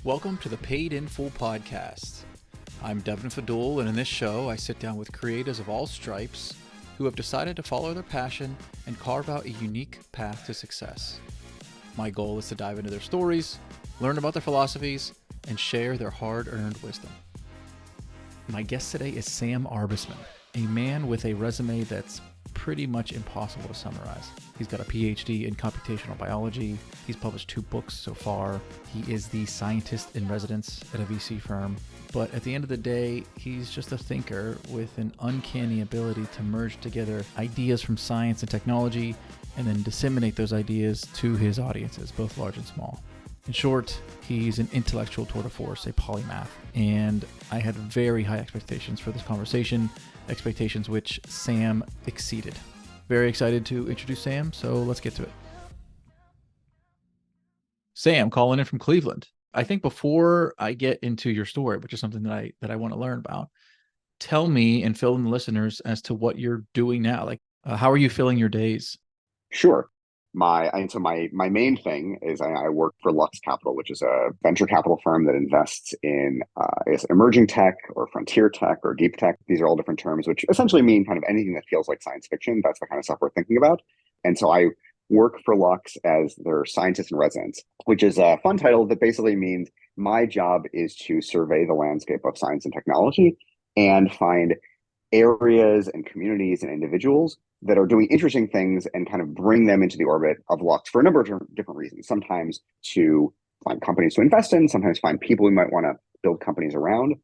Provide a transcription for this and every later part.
Welcome to the Paid in Full podcast. I'm Devin Fadul, and in this show, I sit down with creators of all stripes who have decided to follow their passion and carve out a unique path to success. My goal is to dive into their stories, learn about their philosophies, and share their hard-earned wisdom. My guest today is Sam Arbesman, a man with a resume that's pretty much impossible to summarize. He's got a PhD in computational biology. He's published 2 books so far. He is the scientist in residence at a VC firm. But at the end of the day, he's just a thinker with an uncanny ability to merge together ideas from science and technology and then disseminate those ideas to his audiences, both large and small. In short, he's an intellectual tour de force, a polymath, and I had very high expectations for this conversation, expectations which Sam exceeded. Very excited to introduce Sam, so let's get to it. Sam, calling in from Cleveland. I think before I get into your story, which is something that I want to learn about, tell me and fill in the listeners as to what you're doing now. How are you filling your days? Sure. My main thing is I work for Lux Capital, which is a venture capital firm that invests in emerging tech or frontier tech or deep tech. These are all different terms, which essentially mean kind of anything that feels like science fiction. That's the kind of stuff we're thinking about. And so I work for Lux as their scientist in residence, which is a fun title that basically means my job is to survey the landscape of science and technology and find areas and communities and individuals that are doing interesting things and kind of bring them into the orbit of Lux for a number of different reasons. Sometimes to find companies to invest in, sometimes find people we might want to build companies around.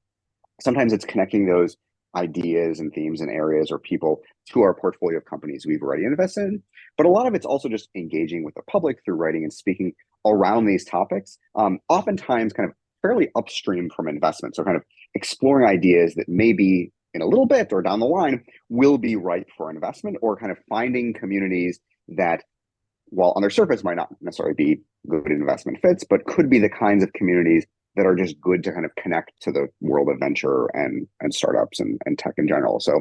Sometimes it's connecting those ideas and themes and areas or people to our portfolio of companies we've already invested in. But a lot of it's also just engaging with the public through writing and speaking around these topics, oftentimes kind of fairly upstream from investment. So kind of exploring ideas that may be in a little bit or down the line will be ripe for investment, or kind of finding communities that, while on their surface might not necessarily be good investment fits, but could be the kinds of communities that are just good to kind of connect to the world of venture and startups and tech in general. So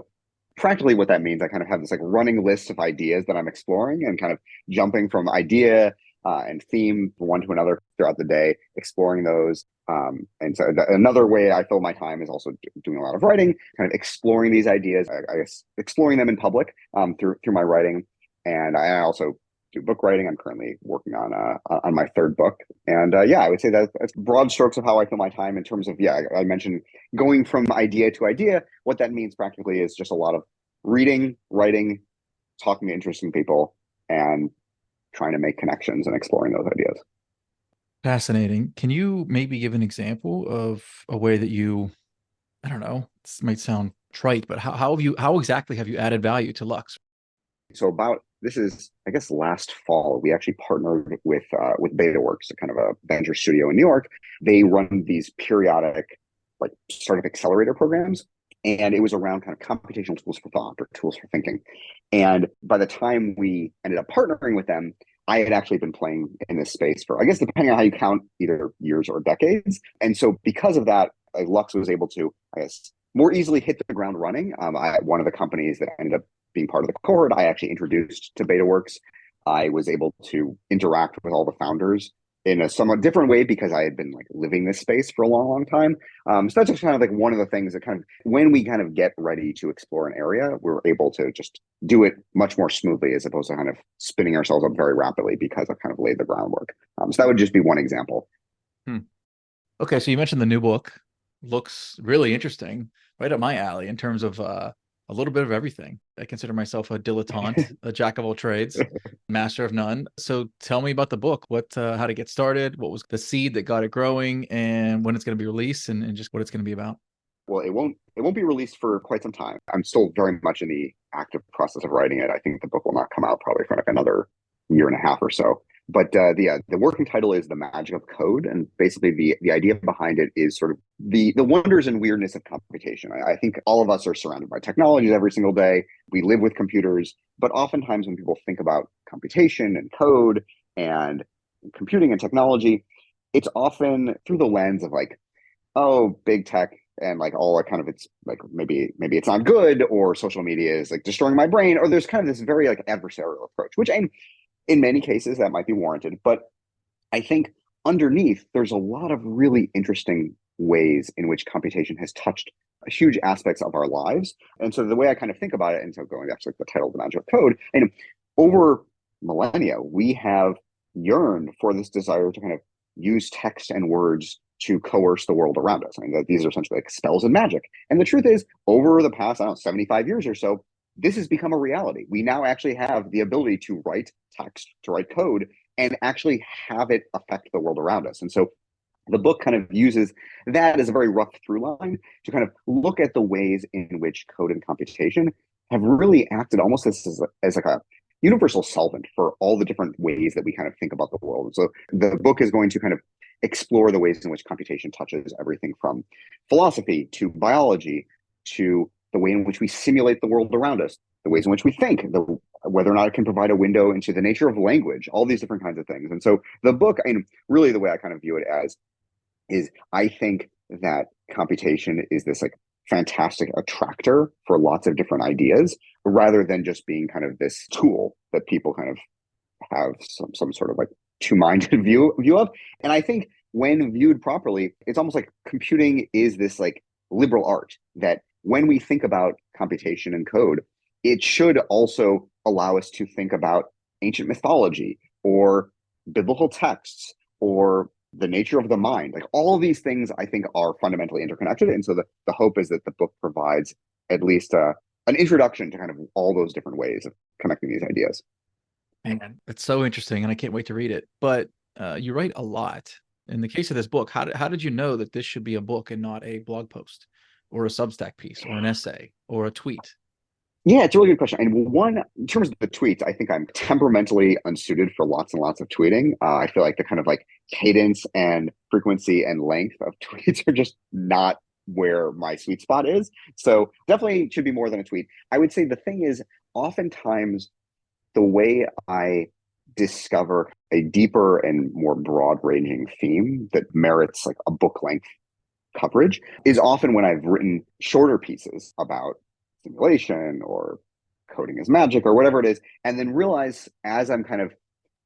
practically what that means, I kind of have this like running list of ideas that I'm exploring and kind of jumping from idea and theme from one to another throughout the day, exploring those. And so another way I fill my time is also doing a lot of writing, kind of exploring these ideas, I guess, exploring them in public through my writing. And I also do book writing. I'm currently working on my 3rd book. And I would say that's broad strokes of how I fill my time in terms of, I mentioned going from idea to idea. What that means practically is just a lot of reading, writing, talking to interesting people, and trying to make connections and exploring those ideas. Fascinating. Can you maybe give an example of a way that you, I don't know, this might sound trite, but how exactly have you added value to Lux? So this is, I guess, last fall, we actually partnered with BetaWorks, a kind of a venture studio in New York. They run these periodic like startup accelerator programs. And it was around kind of computational tools for thought or tools for thinking. And by the time we ended up partnering with them, I had actually been playing in this space for, I guess, depending on how you count, either years or decades. And so because of that, Lux was able to, I guess, more easily hit the ground running. One of the companies that ended up being part of the cohort, I actually introduced to BetaWorks. I was able to interact with all the founders in a somewhat different way because I had been like living this space for a long, long time. So that's just kind of like one of the things that kind of, when we kind of get ready to explore an area, we're able to just do it much more smoothly as opposed to kind of spinning ourselves up very rapidly because I've kind of laid the groundwork. So that would just be one example. Okay, so you mentioned the new book. Looks really interesting, right up my alley in terms of a little bit of everything. I consider myself a dilettante, a jack of all trades, master of none. So tell me about the book. How to get started? What was the seed that got it growing, and when it's going to be released, and just what it's going to be about? Well, it won't be released for quite some time. I'm still very much in the active process of writing it. I think the book will not come out probably for like another year and a half or so. But the working title is The Magic of Code, and basically the idea behind it is sort of the wonders and weirdness of computation. I think all of us are surrounded by technologies every single day. We live with computers, but oftentimes when people think about computation and code and computing and technology, it's often through the lens of like, oh, big tech and like all that kind of, it's like maybe it's not good, or social media is like destroying my brain, or there's kind of this very like adversarial approach, which in many cases that might be warranted. But I think underneath, there's a lot of really interesting ways in which computation has touched huge aspects of our lives. And so the way I kind of think about it, and so going back to like the title of the Magic of Code, and over millennia, we have yearned for this desire to kind of use text and words to coerce the world around us. I mean, that these are essentially like spells and magic. And the truth is, over the past, I don't know, 75 years or so, this has become a reality. We now actually have the ability to write text, to write code, and actually have it affect the world around us. And so the book kind of uses that as a very rough through line to kind of look at the ways in which code and computation have really acted almost as like a universal solvent for all the different ways that we kind of think about the world. And so the book is going to kind of explore the ways in which computation touches everything from philosophy to biology to the way in which we simulate the world around us, the ways in which we think, whether or not it can provide a window into the nature of language, all these different kinds of things. And so the book, and really the way I kind of view it as is I think that computation is this like fantastic attractor for lots of different ideas rather than just being kind of this tool that people kind of have some sort of like two-minded view of. And I think when viewed properly, it's almost like computing is this like liberal art that when we think about computation and code, it should also allow us to think about ancient mythology or biblical texts or the nature of the mind. Like all of these things I think are fundamentally interconnected. And so the hope is that the book provides at least an introduction to kind of all those different ways of connecting these ideas. Man, it's so interesting, and I can't wait to read it. But you write a lot. In the case of this book, how did you know that this should be a book and not a blog post or a Substack piece or an essay or a tweet? Yeah, it's a really good question. And one, in terms of the tweets, I think I'm temperamentally unsuited for lots and lots of tweeting. I feel like the kind of like cadence and frequency and length of tweets are just not where my sweet spot is. So definitely should be more than a tweet. I would say the thing is, oftentimes the way I discover a deeper and more broad ranging theme that merits like a book length coverage is often when I've written shorter pieces about simulation or coding as magic or whatever it is, and then realize as I'm kind of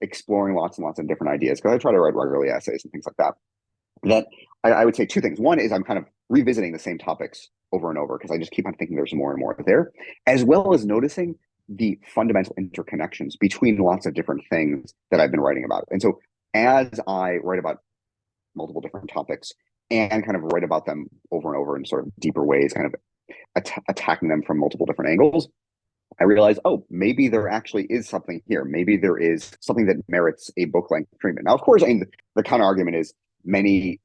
exploring lots and lots of different ideas, because I try to write regularly essays and things like that, that I would say two things. One is I'm kind of revisiting the same topics over and over because I just keep on thinking there's more and more there, as well as noticing the fundamental interconnections between lots of different things that I've been writing about. And so as I write about multiple different topics and kind of write about them over and over in sort of deeper ways, kind of attacking them from multiple different angles, I realize, oh, maybe there actually is something here. Maybe there is something that merits a book length treatment. Now, of course, I mean, the counter argument is many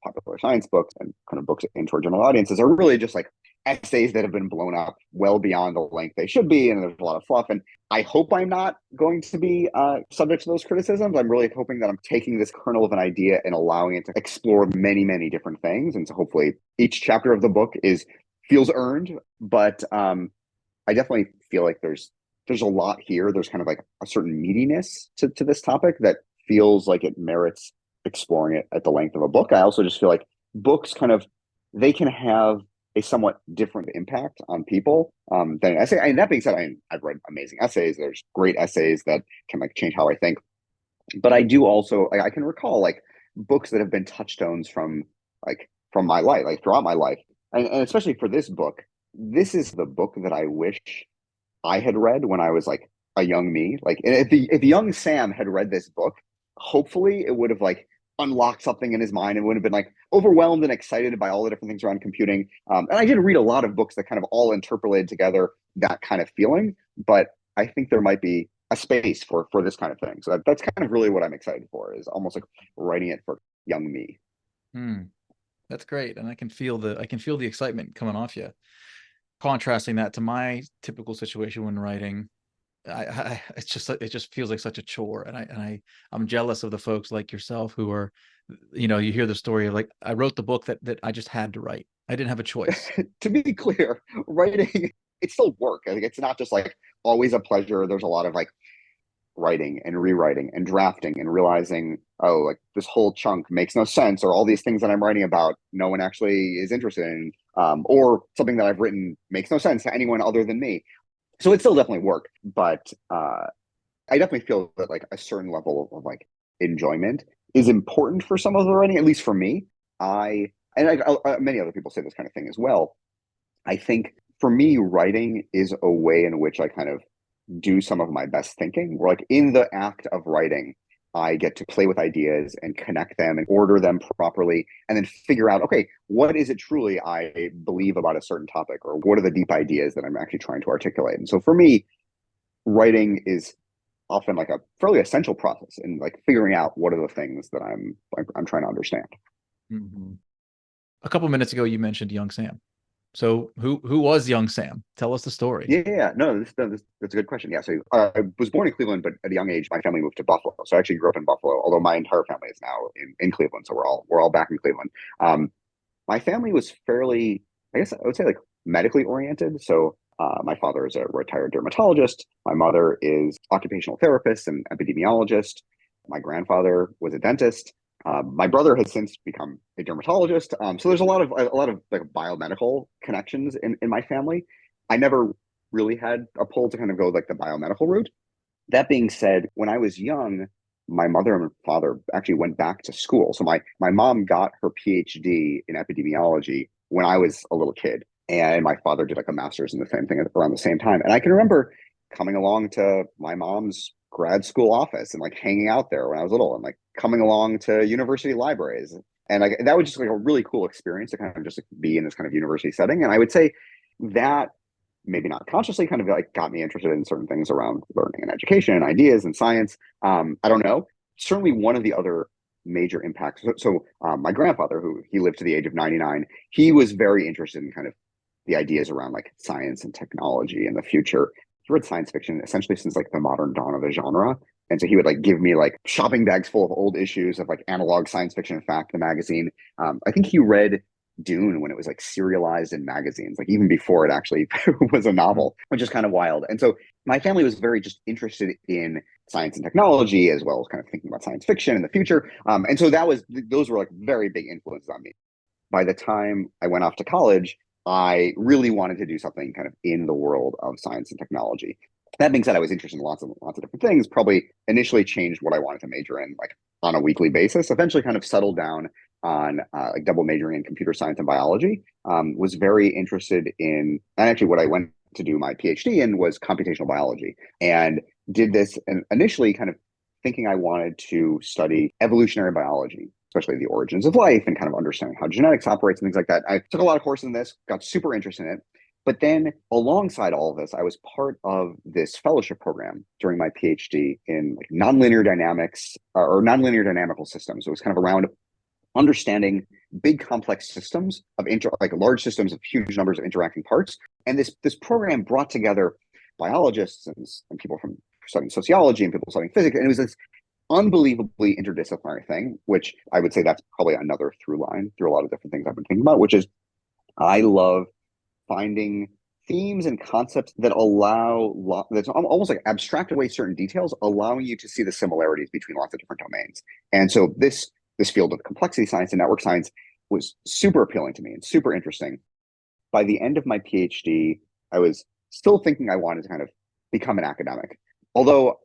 popular science books and kind of books aimed toward general audiences are really just like essays that have been blown up well beyond the length they should be, and there's a lot of fluff. And I hope I'm not going to be subject to those criticisms. I'm really hoping that I'm taking this kernel of an idea and allowing it to explore many different things. And so hopefully each chapter of the book feels earned, but I definitely feel like there's a lot here. There's kind of like a certain meatiness to this topic that feels like it merits exploring it at the length of a book. I also just feel like books they can have a somewhat different impact on people than an essay. And that being said, I've read amazing essays. There's great essays that can like change how I think. But I do also, I can recall like books that have been touchstones from my life, like throughout my life. And especially for this book, this is the book that I wish I had read when I was like a young me. Like if young Sam had read this book, hopefully it would have like unlocked something in his mind and would have been like overwhelmed and excited by all the different things around computing. And I did read a lot of books that kind of all interpolated together that kind of feeling, but I think there might be a space for this kind of thing. So that's kind of really what I'm excited for, is almost like writing it for young me. That's great, and I can feel the excitement coming off you. Contrasting that to my typical situation when writing, it just feels like such a chore, and I'm jealous of the folks like yourself who are, you hear the story of like, I wrote the book that I just had to write. I didn't have a choice. To be clear, writing, it's still work. I think it's not just like always a pleasure. There's a lot of like writing and rewriting and drafting and realizing, oh, like this whole chunk makes no sense, or all these things that I'm writing about no one actually is interested in, or something that I've written makes no sense to anyone other than me. So it's still definitely work, but I definitely feel that like a certain level of like enjoyment is important for some of the writing, at least for me. Many other people say this kind of thing as well. I think for me, writing is a way in which I kind of do some of my best thinking. Where like in the act of writing, I get to play with ideas and connect them and order them properly, and then figure out, okay, what is it truly I believe about a certain topic, or what are the deep ideas that I'm actually trying to articulate? And so for me, writing is often like a fairly essential process in like figuring out what are the things that I'm trying to understand. Mm-hmm. A couple minutes ago, you mentioned young Sam. So who was young Sam? Tell us the story. Yeah, no, that's a good question. Yeah, so I was born in Cleveland, but at a young age, my family moved to Buffalo. So I actually grew up in Buffalo, although my entire family is now in Cleveland. So we're all back in Cleveland. My family was fairly, I guess I would say, like medically oriented. So my father is a retired dermatologist. My mother is occupational therapist and epidemiologist. My grandfather was a dentist. My brother has since become a dermatologist. So there's a lot of like biomedical connections in my family. I never really had a pull to kind of go like the biomedical route. That being said, when I was young, my mother and father actually went back to school. So my mom got her PhD in epidemiology when I was a little kid, and my father did like a master's in the same thing around the same time. And I can remember coming along to my mom's grad school office and like hanging out there when I was little, and like coming along to university libraries. And like that was just like a really cool experience to kind of just like, be in this kind of university setting. And I would say that maybe not consciously kind of like got me interested in certain things around learning and education and ideas and science. I don't know. Certainly one of the other major impacts. My grandfather, who he lived to the age of 99, he was very interested in kind of the ideas around like science and technology and the future. He read science fiction essentially since like the modern dawn of the genre. And so he would like give me like shopping bags full of old issues of like analog science fiction and fact, the magazine. I think he read Dune when it was like serialized in magazines, like even before it actually was a novel, which is kind of wild. And so my family was very just interested in science and technology, as well as kind of thinking about science fiction in the future. And so those were like very big influences on me. By the time I went off to college, I really wanted to do something kind of in the world of science and technology. That being said, I was interested in lots of different things. Probably initially changed what I wanted to major in, like on a weekly basis. Eventually, kind of settled down on like double majoring in computer science and biology. Was very interested in, and actually, what I went to do my PhD in was computational biology, and did this and initially kind of thinking I wanted to study evolutionary biology, especially the origins of life and kind of understanding how genetics operates and things like that. I took a lot of courses in this, got super interested in it. But then alongside all of this, I was part of this fellowship program during my PhD in like nonlinear dynamics or nonlinear dynamical systems. It was kind of around understanding big complex systems of like large systems of huge numbers of interacting parts. And this program brought together biologists and people from studying sociology and people studying physics. And it was this unbelievably interdisciplinary thing, which I would say that's probably another through line through a lot of different things I've been thinking about, which is I love finding themes and concepts that that's almost like abstract away certain details, allowing you to see the similarities between lots of different domains. And so this field of complexity science and network science was super appealing to me and super interesting. By the end of my PhD, I was still thinking I wanted to kind of become an academic. Although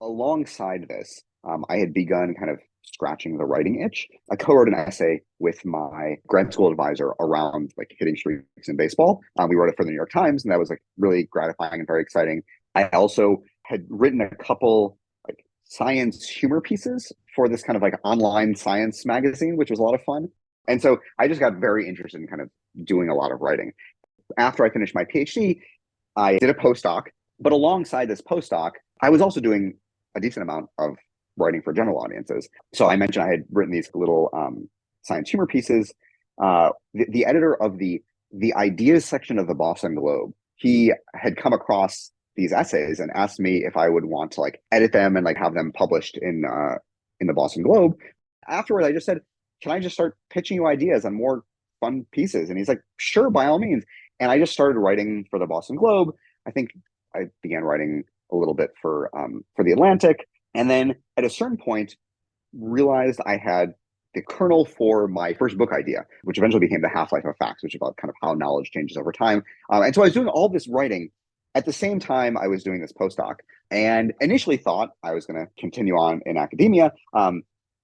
alongside this, I had begun kind of scratching the writing itch. I co-wrote an essay with my grad school advisor around like hitting streaks in baseball. We wrote it for the New York Times, and that was like really gratifying and very exciting. I also had written a couple like science humor pieces for this kind of like online science magazine, which was a lot of fun. And so I just got very interested in kind of doing a lot of writing. After I finished my PhD, I did a postdoc, but alongside this postdoc, I was also doing a decent amount of writing for general audiences. So I mentioned I had written these little science humor pieces. The editor of the ideas section of the Boston Globe, he had come across these essays and asked me if I would want to like edit them and like have them published in the Boston Globe. Afterward, I just said, "Can I just start pitching you ideas on more fun pieces?" And he's like, "Sure, by all means." And I just started writing for the Boston Globe. I think I began writing a little bit for the Atlantic, and then at a certain point, realized I had the kernel for my first book idea, which eventually became The Half-Life of Facts, which is about kind of how knowledge changes over time. And so I was doing all this writing at the same time I was doing this postdoc, and initially thought I was going to continue on in academia.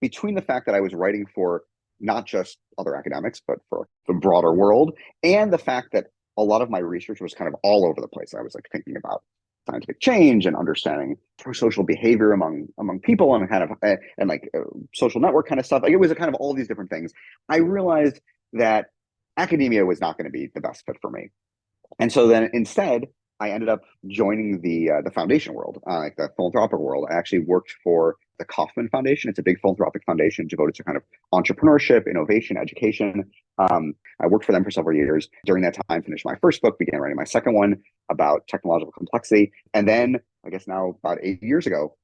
between the fact that I was writing for not just other academics, but for the broader world, and the fact that a lot of my research was kind of all over the place. I was like thinking about scientific change and understanding social behavior among people and kind of and like social network kind of stuff. Like it was a kind of all these different things. I realized that academia was not going to be the best fit for me. And so then instead, I ended up joining the foundation world, like the philanthropic world. I actually worked for the Kauffman Foundation. It's a big philanthropic foundation devoted to kind of entrepreneurship, innovation, education. I worked for them for several years. During that time, finished my first book, began writing my second one about technological complexity, and then I guess now about 8 years ago,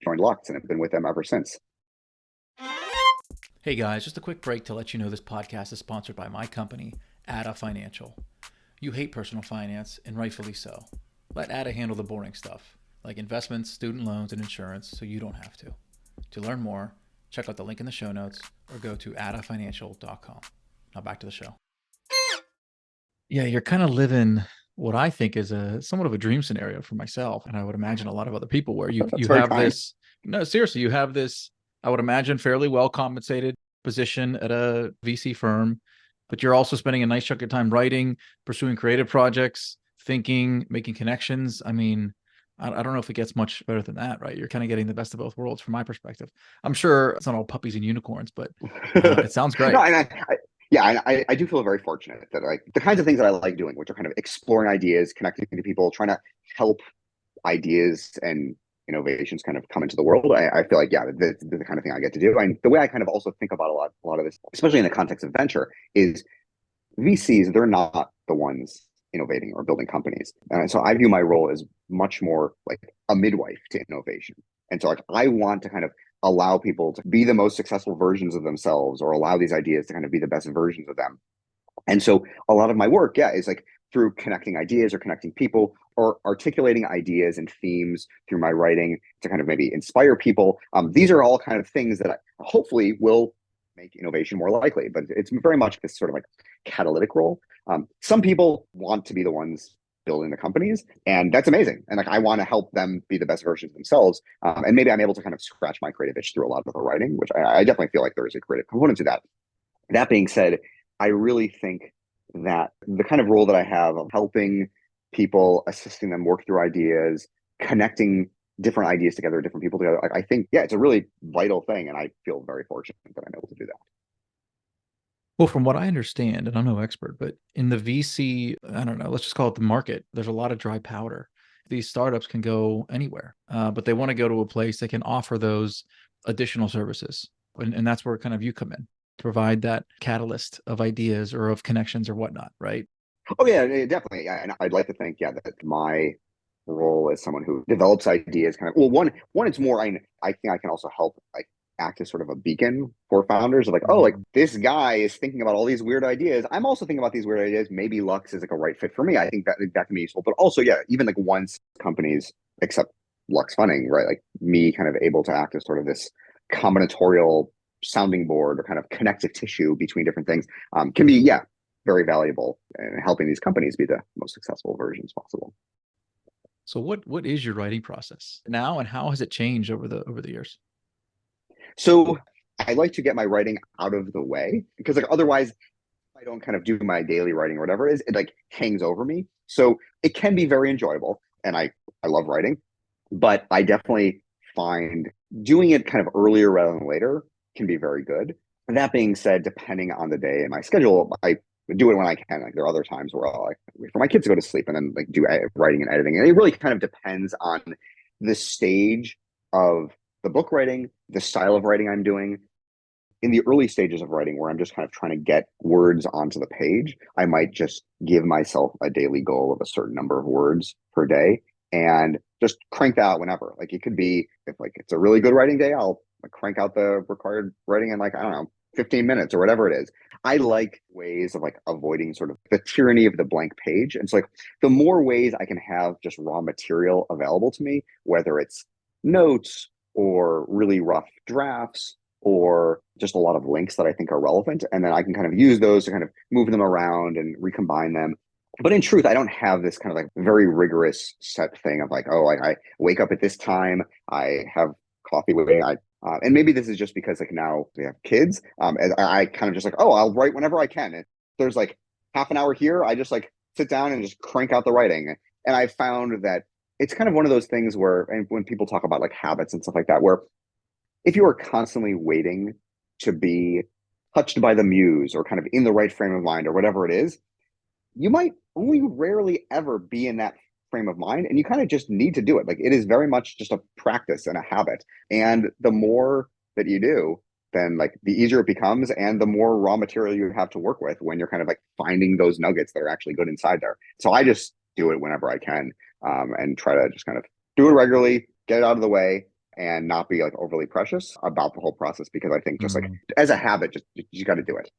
joined Lux and have been with them ever since. Hey guys, just a quick break to let you know this podcast is sponsored by my company, Adda Financial. You hate personal finance, and rightfully so. Let Adda handle the boring stuff, like investments, student loans, and insurance, so you don't have to. To learn more, check out the link in the show notes or go to addafinancial.com. Now back to the show. Yeah, you're kind of living what I think is somewhat of a dream scenario for myself, and I would imagine a lot of other people, where you That's very have kind. this. No, seriously, you have this, I would imagine, fairly well compensated position at a VC firm, but you're also spending a nice chunk of time writing, pursuing creative projects, thinking, making connections. I mean, I don't know if it gets much better than that, right? You're kind of getting the best of both worlds from my perspective. I'm sure it's not all puppies and unicorns, but it sounds No, great. and yeah, I do feel very fortunate that like the kinds of things that I like doing, which are kind of exploring ideas, connecting to people, trying to help ideas and innovations kind of come into the world. I feel like, yeah, the kind of thing I get to do. And the way I kind of also think about a lot of this, especially in the context of venture, is VCs, they're not the ones innovating or building companies. And so I view my role as much more like a midwife to innovation. And so like I want to kind of allow people to be the most successful versions of themselves, or allow these ideas to kind of be the best versions of them. And so a lot of my work, yeah, is like through connecting ideas or connecting people or articulating ideas and themes through my writing to kind of maybe inspire people. These are all kind of things that hopefully will make innovation more likely, but it's very much this sort of like catalytic role. Some people want to be the ones building the companies, and that's amazing. And like I want to help them be the best versions of themselves. And maybe I'm able to kind of scratch my creative itch through a lot of the writing, which I definitely feel like there is a creative component to that. That being said, I really think that the kind of role that I have of helping people, assisting them work through ideas, connecting different ideas together, different people together, like I think, yeah, it's a really vital thing. And I feel very fortunate that I'm able to do that. Well, from what I understand, and I'm no expert, but in the VC, I don't know, let's just call it the market, there's a lot of dry powder. These startups can go anywhere, but they want to go to a place that can offer those additional services. And that's where kind of you come in to provide that catalyst of ideas or of connections or whatnot, right? Oh yeah, definitely. Yeah, and I'd like to think, yeah, that my role as someone who develops ideas kind of well, one it's more I think I can also help like act as sort of a beacon for founders of like, oh, like this guy is thinking about all these weird ideas. I'm also thinking about these weird ideas. Maybe Lux is like a right fit for me. I think that can be useful. But also, yeah, even like once companies accept Lux funding, right? Like me kind of able to act as sort of this combinatorial sounding board or kind of connective tissue between different things can be, yeah, very valuable in helping these companies be the most successful versions possible. So what is your writing process now, and how has it changed over the years? So I like to get my writing out of the way because like otherwise I don't kind of do my daily writing or whatever it is, it like hangs over me. So it can be very enjoyable and I love writing, but I definitely find doing it kind of earlier rather than later can be very good. And that being said, depending on the day and my schedule, I do it when I can. Like there are other times where I'll like wait for my kids to go to sleep and then like do writing and editing. And it really kind of depends on the stage of the book writing, the style of writing I'm doing. In the early stages of writing, where I'm just kind of trying to get words onto the page, I might just give myself a daily goal of a certain number of words per day and just crank that out whenever. Like it could be if like it's a really good writing day, I'll like crank out the required writing in like, I don't know, 15 minutes or whatever it is. I like ways of like avoiding sort of the tyranny of the blank page. And so like the more ways I can have just raw material available to me, whether it's notes or really rough drafts or just a lot of links that I think are relevant. And then I can kind of use those to kind of move them around and recombine them. But in truth, I don't have this kind of like very rigorous set thing of like, oh, I wake up at this time, I have coffee with me, I And maybe this is just because like now we have kids. And I kind of just like, oh, I'll write whenever I can. If there's like half an hour here, I just like sit down and just crank out the writing. And I found that it's kind of one of those things where, and when people talk about like habits and stuff like that, where if you are constantly waiting to be touched by the muse or kind of in the right frame of mind or whatever it is, you might only rarely ever be in that frame of mind, and you kind of just need to do it. Like it is very much just a practice and a habit. And the more that you do, then like the easier it becomes and the more raw material you have to work with when you're kind of like finding those nuggets that are actually good inside there. So I just do it whenever I can, and try to just kind of do it regularly, get it out of the way, and not be like overly precious about the whole process, because I think just like Mm. as a habit, just you got to do it.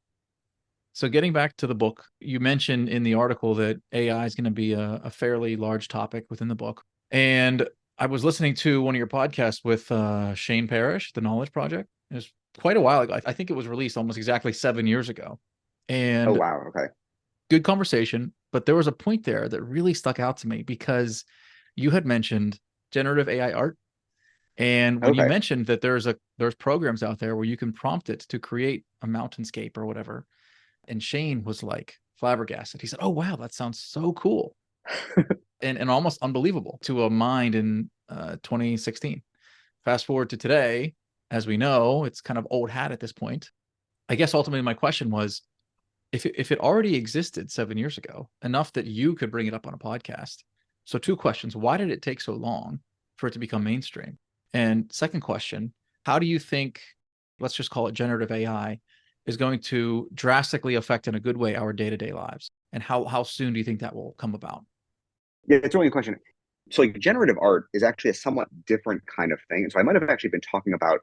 So getting back to the book, you mentioned in the article that AI is going to be a fairly large topic within the book. And I was listening to one of your podcasts with Shane Parrish, The Knowledge Project. It was quite a while ago. I think it was released almost exactly 7 years ago. Oh And wow, okay. good conversation. But there was a point there that really stuck out to me because you had mentioned generative AI art. And when you Okay. mentioned that there's programs out there where you can prompt it to create a mountainscape or whatever, and Shane was like flabbergasted. He said, "Oh wow, that sounds so cool and almost unbelievable to a mind in 2016." Fast forward to today, as we know, it's kind of old hat at this point. I guess ultimately my question was, if it already existed 7 years ago, enough that you could bring it up on a podcast. So two questions: why did it take so long for it to become mainstream? And second question: how do you think, let's just call it generative AI, is going to drastically affect in a good way our day-to-day lives? And how soon do you think that will come about? Yeah, it's really a good question. So like generative art is actually a somewhat different kind of thing. So I might have actually been talking about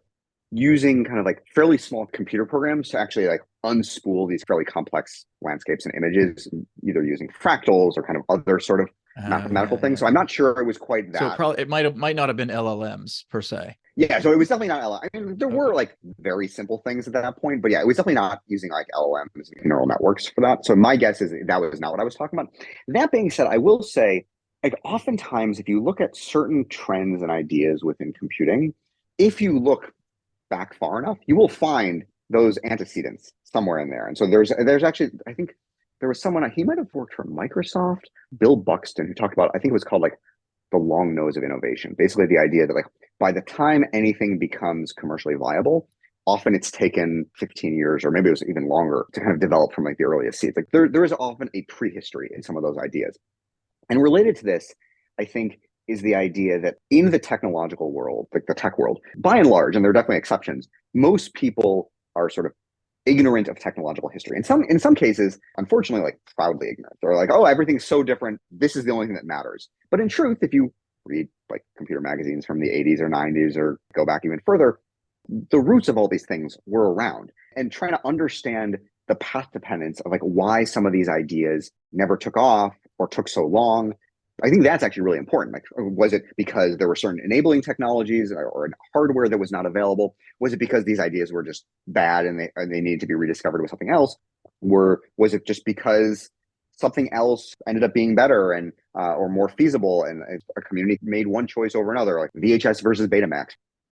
using kind of like fairly small computer programs to actually like unspool these fairly complex landscapes and images, either using fractals or kind of other sort of mathematical Yeah, things. yeah, So I'm yeah. not sure it was quite So that. probably it might not have been LLMs per se. Yeah, so it was definitely not LLM. I mean, there were Okay. like very simple things at that point, but yeah, it was definitely not using like LLMs and neural networks for that. So my guess is that was not what I was talking about. That being said, I will say, like oftentimes if you look at certain trends and ideas within computing, if you look back far enough, you will find those antecedents somewhere in there. And so there's actually, I think there was someone, he might have worked for Microsoft, Bill Buxton, who talked about, I think it was called like the long nose of innovation. Basically, the idea that like by the time anything becomes commercially viable, often it's taken 15 years or maybe it was even longer to kind of develop from like the earliest seeds. Like there is often a prehistory in some of those ideas. And related to this, I think, is the idea that in the technological world, like the tech world, by and large, and there are definitely exceptions, most people are sort of ignorant of technological history. In some cases, unfortunately, like proudly ignorant. They're like, oh, everything's so different. This is the only thing that matters. But in truth, if you read like computer magazines from the 80s or 90s or go back even further, the roots of all these things were around. And trying to understand the path dependence of like why some of these ideas never took off or took so long, I think that's actually really important. Like, was it because there were certain enabling technologies or hardware that was not available? Was it because these ideas were just bad and they needed to be rediscovered with something else? Was it just because something else ended up being better and or more feasible, and a community made one choice over another, like VHS versus Betamax?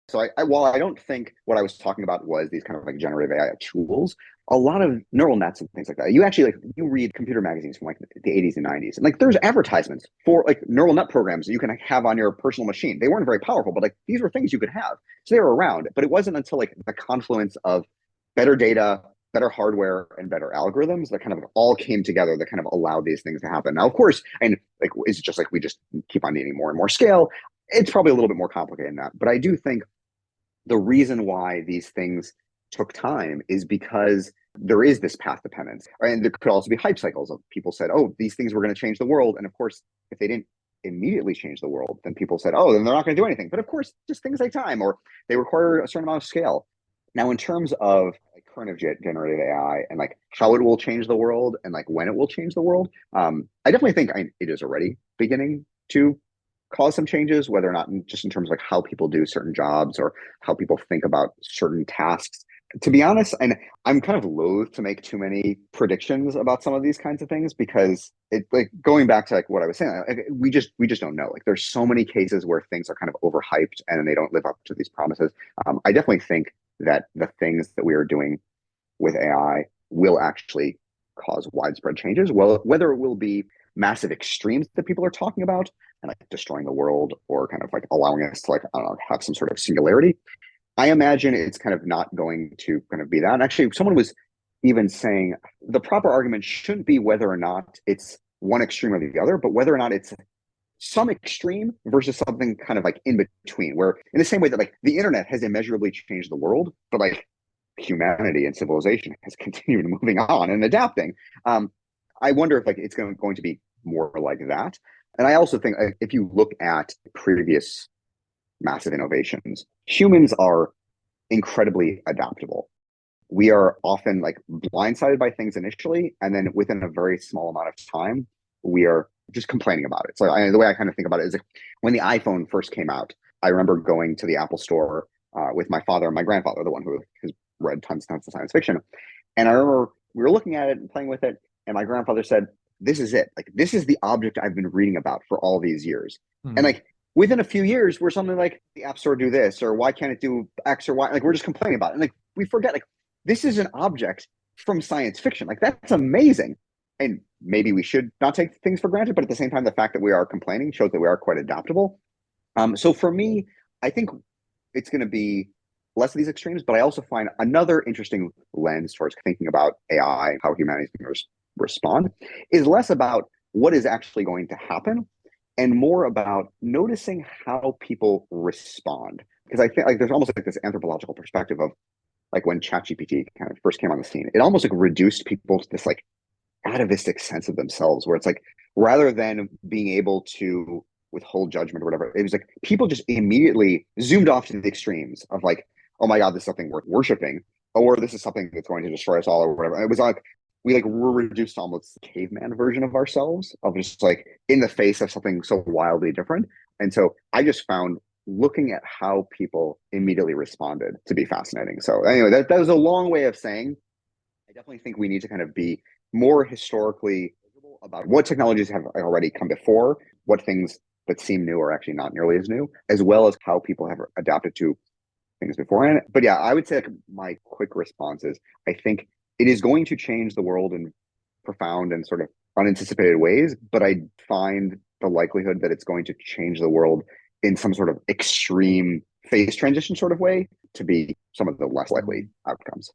So while I don't think what I was talking about was these kind of like generative AI tools, a lot of neural nets and things like that. You actually like you read computer magazines from like the 80s and 90s, and like there's advertisements for like neural net programs that you can have on your personal machine. They weren't very powerful, but like these were things you could have. So they were around. But it wasn't until like the confluence of better data, better hardware, and better algorithms that kind of all came together that kind of allowed these things to happen. Now, of course, and like is it just like we just keep on needing more and more scale? It's probably a little bit more complicated than that. But I do think the reason why these things took time is because there is this path dependence. And there could also be hype cycles of people said, oh, these things were going to change the world. And of course, if they didn't immediately change the world, then people said, oh, then they're not going to do anything. But of course, just things take time or they require a certain amount of scale. Now, in terms of like current generative AI and like how it will change the world and like when it will change the world, I definitely think it is already beginning to cause some changes, whether or not just in terms of like how people do certain jobs or how people think about certain tasks. To be honest, and I'm kind of loath to make too many predictions about some of these kinds of things because it like going back to like what I was saying, like, we just don't know. Like there's so many cases where things are kind of overhyped and they don't live up to these promises. I definitely think that the things that we are doing with AI will actually cause widespread changes. Well, whether it will be massive extremes that people are talking about and like destroying the world or kind of like allowing us to like, I don't know, have some sort of singularity, I imagine it's kind of not going to kind of be that. And actually, someone was even saying the proper argument shouldn't be whether or not it's one extreme or the other, but whether or not it's some extreme versus something kind of like in between, where in the same way that like the internet has immeasurably changed the world, but like humanity and civilization has continued moving on and adapting. Um, I wonder if like it's going to be more like that. And I also think if you look at previous massive innovations, humans are incredibly adaptable. We are often like blindsided by things initially, and then within a very small amount of time, we are just complaining about it. So the way I kind of think about it is like, when the iPhone first came out, I remember going to the Apple store with my father and my grandfather, the one who has read tons and tons of science fiction. And I remember we were looking at it and playing with it, and my grandfather said, "This is it. Like this is the object I've been reading about for all these years." And Hmm. like within a few years, we're something like the App Store do this, or why can't it do X or Y? Like we're just complaining about it. And like we forget, like this is an object from science fiction. Like that's amazing. And maybe we should not take things for granted, but at the same time, the fact that we are complaining shows that we are quite adaptable. So for me, I think it's going to be less of these extremes, but I also find another interesting lens towards thinking about AI, how humanity is going to respond, is less about what is actually going to happen and more about noticing how people respond. Because I think like there's almost like this anthropological perspective of like when ChatGPT kind of first came on the scene, it almost like reduced people to this like atavistic sense of themselves where it's like rather than being able to withhold judgment or whatever, it was like people just immediately zoomed off to the extremes of like, oh my God, this is something worth worshiping, or this is something that's going to destroy us all or whatever. And it was like we like were reduced to almost the caveman version of ourselves of just like in the face of something so wildly different. And so I just found looking at how people immediately responded to be fascinating. So anyway, that was a long way of saying I definitely think we need to kind of be more historically about what technologies have already come before, what things that seem new are actually not nearly as new, as well as how people have adapted to things beforehand. But yeah, I would say like my quick response is I think it is going to change the world in profound and sort of unanticipated ways, but I find the likelihood that it's going to change the world in some sort of extreme phase transition sort of way to be some of the less likely outcomes.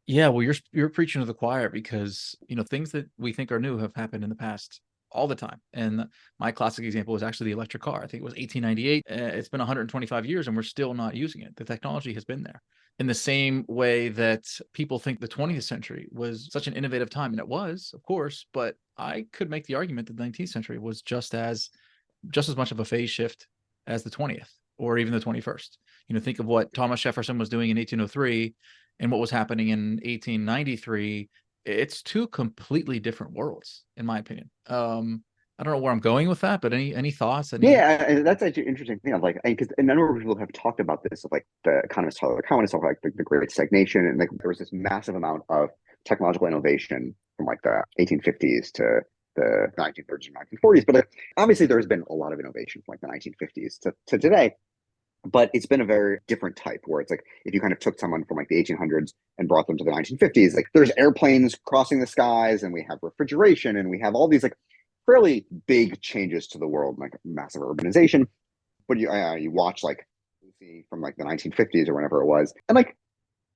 Yeah, well, you're preaching to the choir because things that we think are new have happened in the past all the time. And my classic example was actually the electric car. I think it was 1898. It's been 125 years, and we're still not using it. The technology has been there. In the same way that people think the 20th century was such an innovative time, and it was, of course. But I could make the argument that the 19th century was just as much of a phase shift as the 20th or even the 21st. Think of what Thomas Jefferson was doing in 1803 and what was happening in 1893. It's two completely different worlds, in my opinion. I don't know where I'm going with that, but any thoughts? Yeah, and that's actually an interesting thing. Of like, because a number of people have talked about this, of like the economists, how the economists of like the great stagnation, and like there was this massive amount of technological innovation from like the 1850s to the 1930s and 1940s. But like, obviously, there has been a lot of innovation from like the 1950s to today. But it's been a very different type where it's like if you kind of took someone from like the 1800s and brought them to the 1950s, like there's airplanes crossing the skies and we have refrigeration and we have all these like fairly big changes to the world, like massive urbanization. But you watch like Lucy from like the 1950s or whenever it was, and like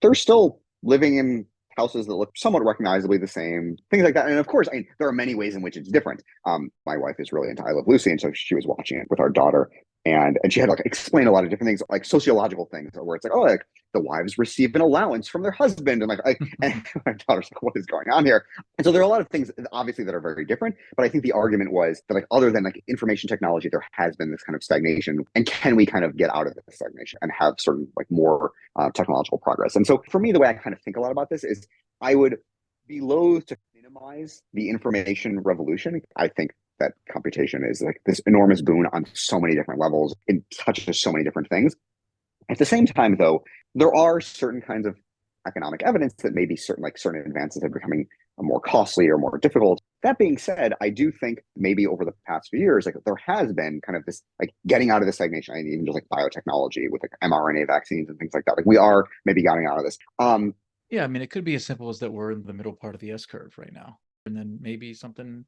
they're still living in houses that look somewhat recognizably the same, things like that. And of course, I mean, there are many ways in which it's different. My wife is really into I Love Lucy, and so she was watching it with our daughter, and she had like explain a lot of different things, like sociological things, where it's like, oh, like the wives receive an allowance from their husband, and and my daughter's like, what is going on here? And so there are a lot of things, obviously, that are very different. But I think the argument was that, like, other than like information technology, there has been this kind of stagnation, and can we kind of get out of this stagnation and have certain like more technological progress? And so for me, the way I kind of think a lot about this is I would be loath to minimize the information revolution. I think that computation is like this enormous boon on so many different levels. It touches so many different things. At the same time, though, there are certain kinds of economic evidence that maybe certain advances are becoming more costly or more difficult. That being said, I do think maybe over the past few years, like there has been kind of this like getting out of the stagnation, and even just like biotechnology with like mRNA vaccines and things like that. Like we are maybe getting out of this. Yeah, I mean, it could be as simple as that we're in the middle part of the S curve right now. And then maybe it's, I don't know,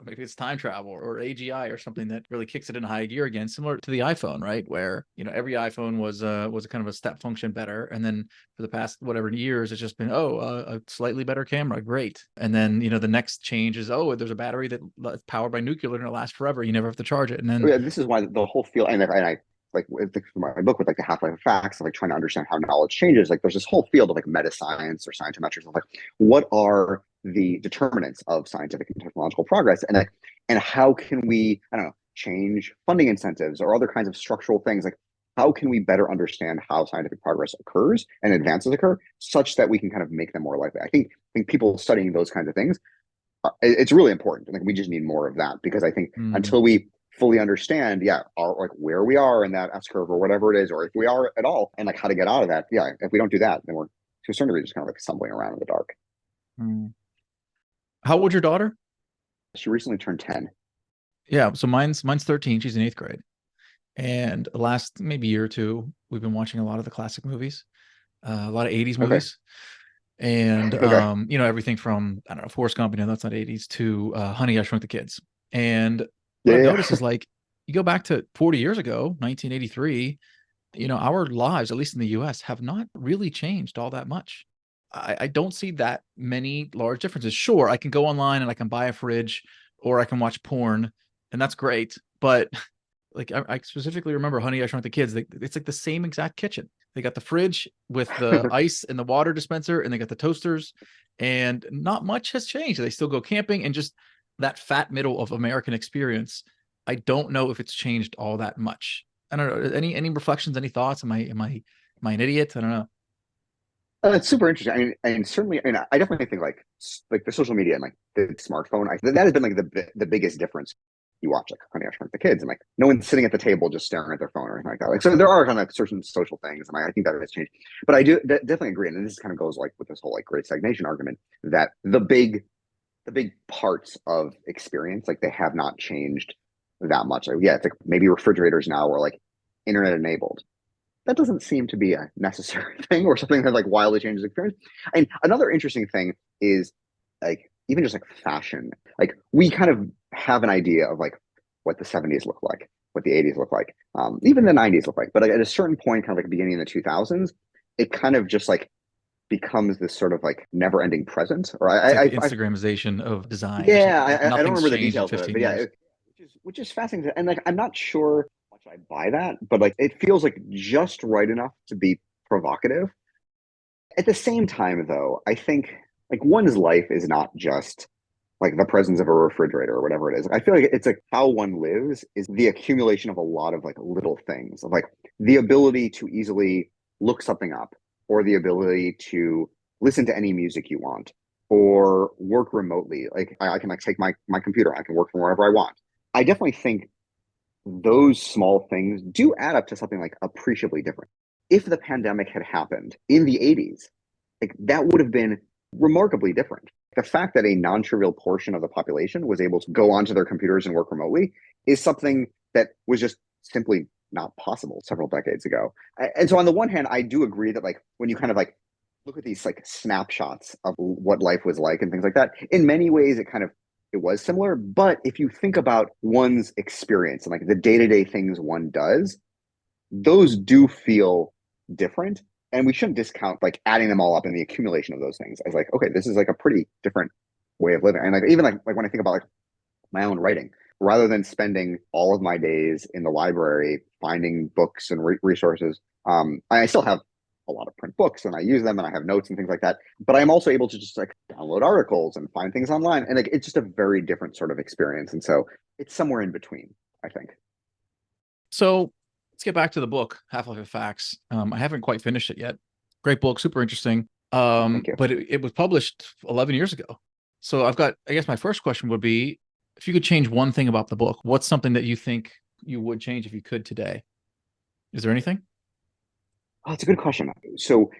maybe it's time travel or AGI or something that really kicks it in high gear again, similar to the iPhone, right? Where, every iPhone was a kind of a step function better. And then for the past whatever years, it's just been, a slightly better camera. Great. And then, the next change is, there's a battery that's powered by nuclear and it'll last forever. You never have to charge it. And then This is why the whole field, and I like with my book with like the half-life of facts, like trying to understand how knowledge changes. Like there's this whole field of like meta science or scientometrics of like what are the determinants of scientific and technological progress, and how can we, I don't know, change funding incentives or other kinds of structural things. Like how can we better understand how scientific progress occurs and advances occur, such that we can kind of make them more likely. I think people studying those kinds of things, it's really important. Like we just need more of that, because I think until we fully understand, like where we are in that S curve or whatever it is, or if we are at all, and like how to get out of that. Yeah, if we don't do that, then we're to a certain degree just kind of like stumbling around in the dark. How old's your daughter? She recently turned 10. Yeah, so mine's 13. She's in 8th grade. And the last maybe year or two, we've been watching a lot of the classic movies, a lot of 80s Okay. movies. And Okay. everything from, I don't know, Forrest Gump, that's not 80s, to Honey, I Shrunk the Kids. And what Yeah, I've yeah. noticed is like you go back to 40 years ago, 1983, our lives, at least in the US, have not really changed all that much. I don't see that many large differences. Sure, I can go online and I can buy a fridge or I can watch porn, and that's great. But like I specifically remember Honey, I Shrunk the Kids. It's like the same exact kitchen. They got the fridge with the ice and the water dispenser, and they got the toasters, and not much has changed. They still go camping, and just that fat middle of American experience. I don't know if it's changed all that much. I don't know. Any reflections, any thoughts? Am I an idiot? I don't know. It's super interesting. I mean, and certainly, I mean, I definitely think like the social media and like the smartphone, that has been like the biggest difference. You watch like Honey, I Shrunk the Kids, and like no one's sitting at the table just staring at their phone or anything like that. Like so, there are kind of like certain social things, and I think that has changed. But I do definitely agree, and this kind of goes like with this whole like great stagnation argument, that the big parts of experience, like they have not changed that much. Like, yeah, it's like maybe refrigerators now are like internet enabled. That doesn't seem to be a necessary thing or something that like wildly changes experience. And another interesting thing is like even just like fashion. Like we kind of have an idea of like what the 70s look like, what the 80s look like, even the 90s look like. But like, at a certain point, kind of like beginning in the 2000s, it kind of just like becomes this sort of like never ending present. Or It's like the Instagramization of design or yeah, something. Like I don't nothing's remember the changed in details of it, 15 but yeah, years. which is fascinating. And like, I'm not sure how much I buy that, but like, it feels like just right enough to be provocative. At the same time, though, I think like one's life is not just like the presence of a refrigerator or whatever it is. I feel like it's like how one lives is the accumulation of a lot of like little things, of like the ability to easily look something up, or the ability to listen to any music you want, or work remotely. Like I can like take my computer, I can work from wherever I want. I definitely think those small things do add up to something like appreciably different. If the pandemic had happened in the 80s, like that would have been remarkably different. The fact that a non-trivial portion of the population was able to go onto their computers and work remotely is something that was just simply not possible several decades ago. And so on the one hand, I do agree that like when you kind of like look at these like snapshots of what life was like and things like that, in many ways it was similar. But if you think about one's experience and like the day-to-day things one does, those do feel different. And we shouldn't discount like adding them all up in the accumulation of those things as like, okay, this is like a pretty different way of living. And like even like when I think about like my own writing, rather than spending all of my days in the library finding books and resources, I still have a lot of print books and I use them and I have notes and things like that. But I'm also able to just like download articles and find things online. And like it's just a very different sort of experience. And so it's somewhere in between, I think. So let's get back to the book, Half-Life of Facts. I haven't quite finished it yet. Great book, super interesting. Thank you. But it was published 11 years ago. So I guess my first question would be, if you could change one thing about the book, what's something that you think you would change if you could today? Is there anything? Oh, it's a good question. So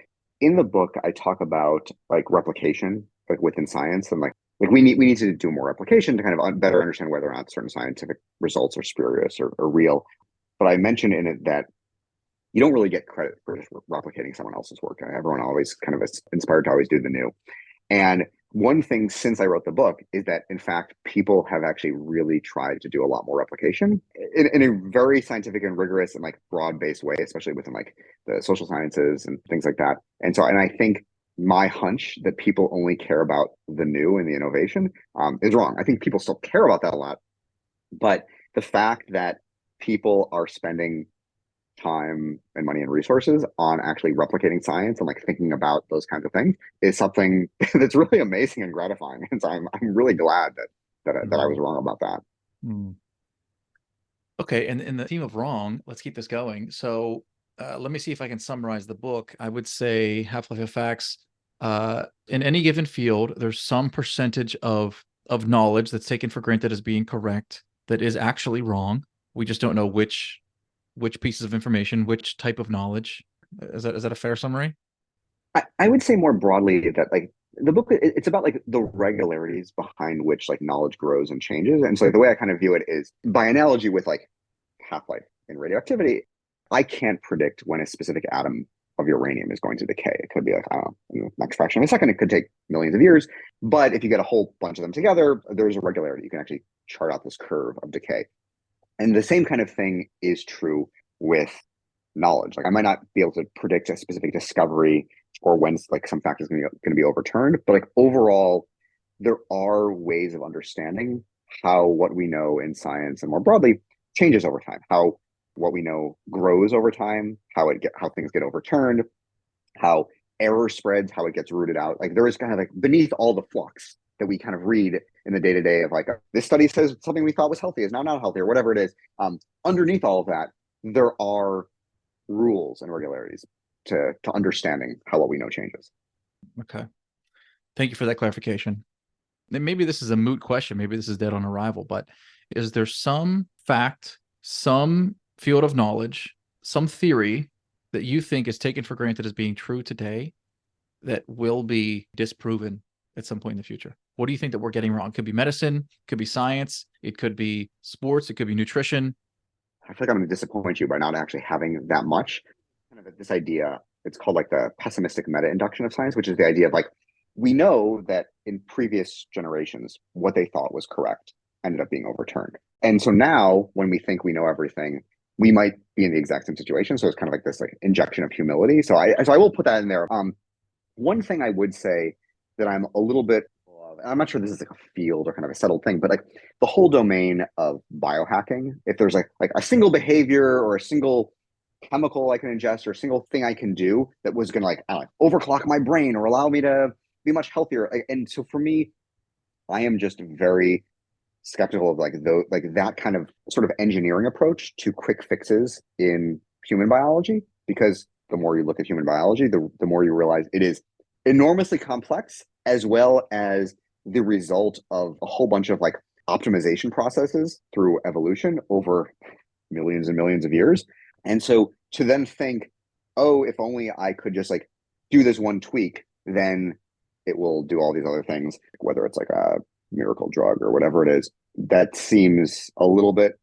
in the book, I talk about like replication, like within science, and like we need to do more replication to kind of better understand whether or not certain scientific results are spurious or real. But I mentioned in it that you don't really get credit for just replicating someone else's work. Everyone always kind of is inspired to always do the new. And one thing since I wrote the book is that, in fact, people have actually really tried to do a lot more replication in a very scientific and rigorous and like broad-based way, especially within like the social sciences and things like that. And I think my hunch that people only care about the new and the innovation is wrong. I think people still care about that a lot, but the fact that people are spending time and money and resources on actually replicating science and like thinking about those kinds of things is something that's really amazing and gratifying. And so I'm really glad that I Mm-hmm. was wrong about that. Mm. Okay, and in the theme of wrong, let's keep this going. So let me see if I can summarize the book. I would say Half-Life Effects, in any given field, there's some percentage of knowledge that's taken for granted as being correct that is actually wrong. We just don't know which pieces of information, which type of knowledge. Is that a fair summary? I would say more broadly that like the book it's about like the regularities behind which like knowledge grows and changes. And so the way I kind of view it is by analogy with like half-life and radioactivity. I can't predict when a specific atom of uranium is going to decay. It could be like, I don't know, in the next fraction of a second. It could take millions of years. But if you get a whole bunch of them together, there's a regularity. You can actually chart out this curve of decay. And the same kind of thing is true with knowledge. Like I might not be able to predict a specific discovery or when like some fact is going to be overturned, but like overall, there are ways of understanding how what we know in science and more broadly changes over time. How what we know grows over time, how things get overturned, how error spreads, how it gets rooted out. Like there is kind of like beneath all the flux that we kind of read in the day to day of like this study says something we thought was healthy is now not healthy or whatever it is. Underneath all of that, there are rules and regularities to understanding how what we know changes. Okay. Thank you for that clarification. Then maybe this is a moot question. Maybe this is dead on arrival, but is there some fact, some field of knowledge, some theory that you think is taken for granted as being true today that will be disproven at some point in the future? What do you think that we're getting wrong? It could be medicine, it could be science, it could be sports, it could be nutrition. I feel like I'm going to disappoint you by not actually having that much. Kind of this idea, it's called like the pessimistic meta induction of science, which is the idea of like, we know that in previous generations, what they thought was correct ended up being overturned. And so now when we think we know everything, we might be in the exact same situation. So it's kind of like this like injection of humility. So I will put that in there. One thing I would say that I'm a little bit I'm not sure this is like a field or kind of a settled thing, but like the whole domain of biohacking, if there's like a single behavior or a single chemical I can ingest or a single thing I can do that was going to like, I don't know, overclock my brain or allow me to be much healthier. And so for me, I am just very skeptical of like that kind of sort of engineering approach to quick fixes in human biology, because the more you look at human biology, the more you realize it is enormously complex, as well as the result of a whole bunch of like optimization processes through evolution over millions and millions of years. And so to then think, oh, if only I could just like do this one tweak, then it will do all these other things, whether it's like a miracle drug or whatever it is, that seems a little bit